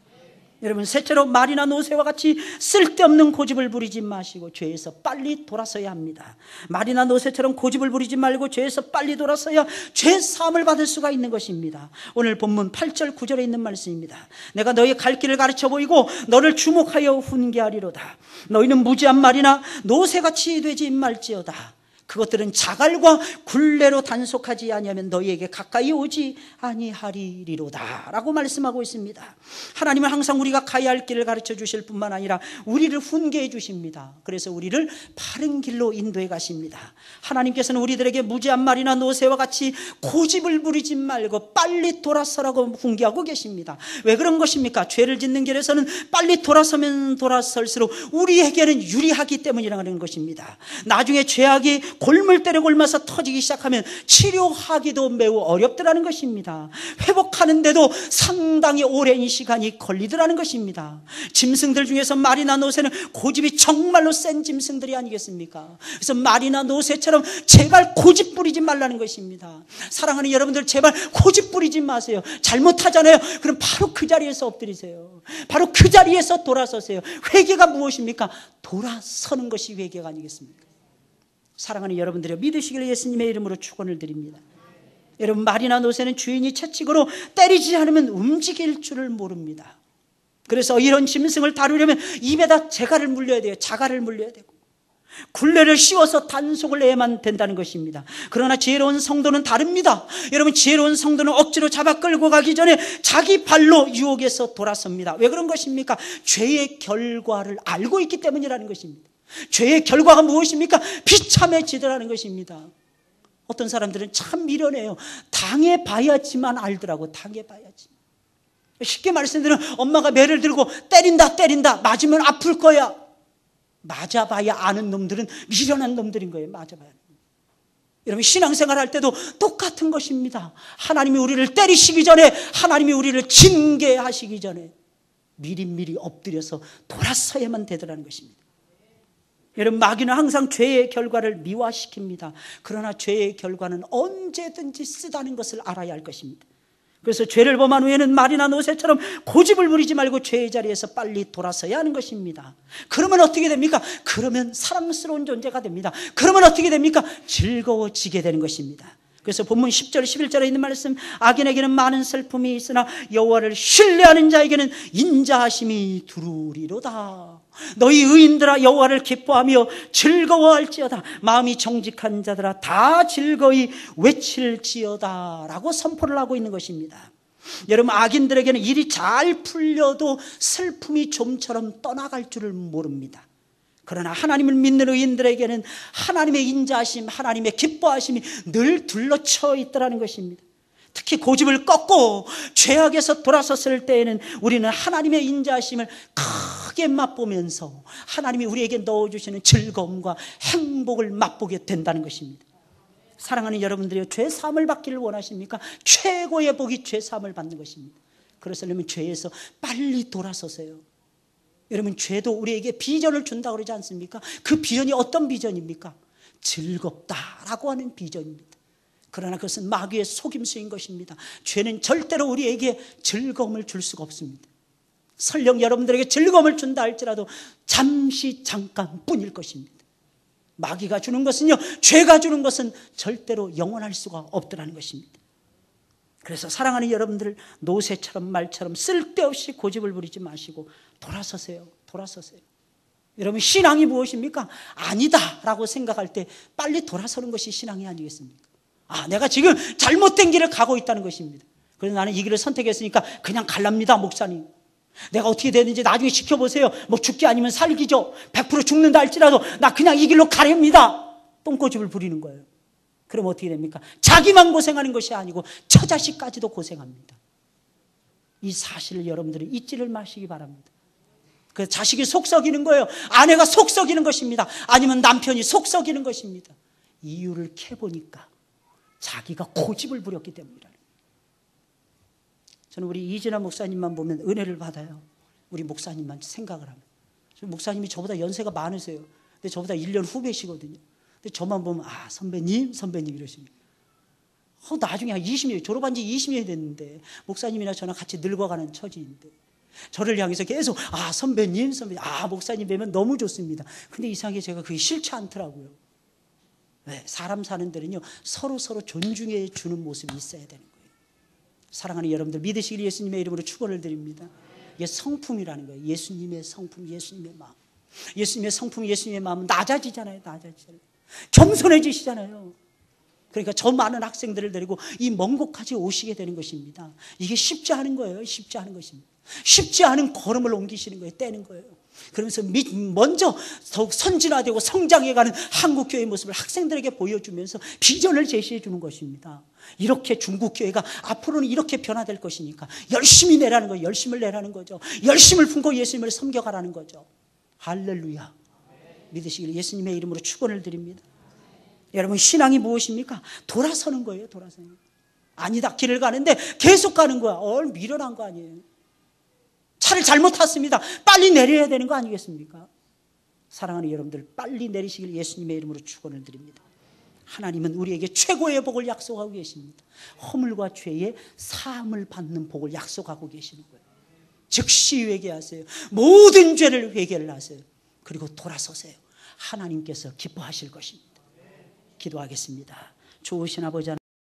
여러분, 셋째로 말이나 노새와 같이 쓸데없는 고집을 부리지 마시고 죄에서 빨리 돌아서야 합니다. 말이나 노새처럼 고집을 부리지 말고 죄에서 빨리 돌아서야 죄 사함을 받을 수가 있는 것입니다. 오늘 본문 8절 9절에 있는 말씀입니다. 내가 너희 갈 길을 가르쳐 보이고 너를 주목하여 훈계하리로다. 너희는 무지한 말이나 노새같이 되지 말지어다. 그것들은 자갈과 굴레로 단속하지 아니하면 너희에게 가까이 오지 아니하리로다 라고 말씀하고 있습니다. 하나님은 항상 우리가 가야 할 길을 가르쳐 주실 뿐만 아니라 우리를 훈계해 주십니다. 그래서 우리를 바른 길로 인도해 가십니다. 하나님께서는 우리들에게 무지한 말이나 노새와 같이 고집을 부리지 말고 빨리 돌아서라고 훈계하고 계십니다. 왜 그런 것입니까? 죄를 짓는 길에서는 빨리 돌아서면 돌아설수록 우리에게는 유리하기 때문이라는 것입니다. 나중에 죄악이 골물대로 골마서 터지기 시작하면 치료하기도 매우 어렵더라는 것입니다. 회복하는데도 상당히 오랜 시간이 걸리더라는 것입니다. 짐승들 중에서 말이나 노새는 고집이 정말로 센 짐승들이 아니겠습니까? 그래서 말이나 노새처럼 제발 고집 부리지 말라는 것입니다. 사랑하는 여러분들, 제발 고집 부리지 마세요. 잘못하잖아요. 그럼 바로 그 자리에서 엎드리세요. 바로 그 자리에서 돌아서세요. 회개가 무엇입니까? 돌아서는 것이 회개가 아니겠습니까? 사랑하는 여러분들이여, 믿으시길 예수님의 이름으로 축원을 드립니다. 여러분, 말이나 노새는 주인이 채찍으로 때리지 않으면 움직일 줄을 모릅니다. 그래서 이런 짐승을 다루려면 입에다 재갈을 물려야 돼요. 자갈을 물려야 되고 굴레를 씌워서 단속을 해야만 된다는 것입니다. 그러나 지혜로운 성도는 다릅니다. 여러분, 지혜로운 성도는 억지로 잡아 끌고 가기 전에 자기 발로 유혹에서 돌아섭니다. 왜 그런 것입니까? 죄의 결과를 알고 있기 때문이라는 것입니다. 죄의 결과가 무엇입니까? 비참해지더라는 것입니다. 어떤 사람들은 참 미련해요. 당해봐야지만 알더라고. 당해봐야지. 쉽게 말씀드리면 엄마가 매를 들고 때린다 맞으면 아플 거야. 맞아봐야 아는 놈들은 미련한 놈들인 거예요. 맞아봐야. 여러분, 신앙생활 할 때도 똑같은 것입니다. 하나님이 우리를 때리시기 전에, 하나님이 우리를 징계하시기 전에 미리 엎드려서 돌아서야만 되더라는 것입니다. 여러분, 마귀는 항상 죄의 결과를 미화시킵니다. 그러나 죄의 결과는 언제든지 쓰다는 것을 알아야 할 것입니다. 그래서 죄를 범한 후에는 말이나 노새처럼 고집을 부리지 말고 죄의 자리에서 빨리 돌아서야 하는 것입니다. 그러면 어떻게 됩니까? 그러면 사랑스러운 존재가 됩니다. 그러면 어떻게 됩니까? 즐거워지게 되는 것입니다. 그래서 본문 10절 11절에 있는 말씀, 악인에게는 많은 슬픔이 있으나 여호와를 신뢰하는 자에게는 인자하심이 두루리로다. 너희 의인들아, 여호와를 기뻐하며 즐거워할지어다. 마음이 정직한 자들아, 다 즐거이 외칠지어다 라고 선포를 하고 있는 것입니다. 여러분, 악인들에게는 일이 잘 풀려도 슬픔이 좀처럼 떠나갈 줄을 모릅니다. 그러나 하나님을 믿는 의인들에게는 하나님의 인자하심, 하나님의 기뻐하심이 늘 둘러쳐 있더라는 것입니다. 특히 고집을 꺾고 죄악에서 돌아섰을 때에는 우리는 하나님의 인자하심을 크게 맛보면서 하나님이 우리에게 넣어주시는 즐거움과 행복을 맛보게 된다는 것입니다. 사랑하는 여러분들이요, 죄 사함을 받기를 원하십니까? 최고의 복이 죄 사함을 받는 것입니다. 그러려면 죄에서 빨리 돌아서세요. 여러분, 죄도 우리에게 비전을 준다고 그러지 않습니까? 그 비전이 어떤 비전입니까? 즐겁다라고 하는 비전입니다. 그러나 그것은 마귀의 속임수인 것입니다. 죄는 절대로 우리에게 즐거움을 줄 수가 없습니다. 설령 여러분들에게 즐거움을 준다 할지라도 잠시 잠깐뿐일 것입니다. 마귀가 주는 것은요, 죄가 주는 것은 절대로 영원할 수가 없더라는 것입니다. 그래서 사랑하는 여러분들, 노새처럼 말처럼 쓸데없이 고집을 부리지 마시고 돌아서세요. 여러분, 신앙이 무엇입니까? 아니다라고 생각할 때 빨리 돌아서는 것이 신앙이 아니겠습니까? 내가 지금 잘못된 길을 가고 있다는 것입니다. 그래서 나는 이 길을 선택했으니까 그냥 갈랍니다, 목사님. 내가 어떻게 되는지 나중에 지켜보세요. 뭐 죽기 아니면 살기죠. 100% 죽는다 할지라도 나 그냥 이 길로 가렵니다. 똥고집을 부리는 거예요. 그럼 어떻게 됩니까? 자기만 고생하는 것이 아니고 처자식까지도 고생합니다. 이 사실을 여러분들이 잊지를 마시기 바랍니다. 그 자식이 속 썩이는 거예요. 아내가 속 썩이는 것입니다. 아니면 남편이 속 썩이는 것입니다. 이유를 캐보니까 자기가 고집을 부렸기 때문이라는 거예요. 저는 우리 이진아 목사님만 보면 은혜를 받아요. 우리 목사님만 생각을 하면. 목사님이 저보다 연세가 많으세요. 근데 저보다 1년 후배시거든요. 근데 저만 보면 선배님 이러십니다. 나중에 한 20년, 졸업한 지 20년이 됐는데 목사님이나 저랑 같이 늙어가는 처지인데 저를 향해서 계속 선배님, 목사님 뵈면 너무 좋습니다. 근데 이상하게 제가 그게 싫지 않더라고요. 네, 사람 사는 데는요, 서로 존중해 주는 모습이 있어야 되는 거예요. 사랑하는 여러분들, 믿으시길 예수님의 이름으로 축원을 드립니다. 이게 성품이라는 거예요. 예수님의 성품, 예수님의 마음. 예수님의 성품, 예수님의 마음은 낮아지잖아요. 겸손해지시잖아요. 그러니까 저 많은 학생들을 데리고 이 먼 곳까지 오시게 되는 것입니다. 이게 쉽지 않은 거예요. 쉽지 않은 것입니다. 쉽지 않은 걸음을 옮기시는 거예요. 떼는 거예요. 그러면서 먼저 더욱 선진화되고 성장해가는 한국교회의 모습을 학생들에게 보여주면서 비전을 제시해 주는 것입니다. 이렇게 중국교회가 앞으로는 이렇게 변화될 것이니까 열심히 내라는 거예요. 열심을 내라는 거죠. 열심을 품고 예수님을 섬겨가라는 거죠. 할렐루야. 믿으시길 예수님의 이름으로 축원을 드립니다. 여러분, 신앙이 무엇입니까? 돌아서는 거예요. 돌아서는 거예요. 아니다, 길을 가는데 계속 가는 거야. 미련한 거 아니에요. 차를 잘못 탔습니다. 빨리 내려야 되는 거 아니겠습니까? 사랑하는 여러분들, 빨리 내리시길 예수님의 이름으로 축원을 드립니다. 하나님은 우리에게 최고의 복을 약속하고 계십니다. 허물과 죄의 사함을 받는 복을 약속하고 계시는 거예요. 즉시 회개하세요. 모든 죄를 회개를 하세요. 그리고 돌아서세요. 하나님께서 기뻐하실 것입니다. 기도하겠습니다. 좋으신 아버지 하나님,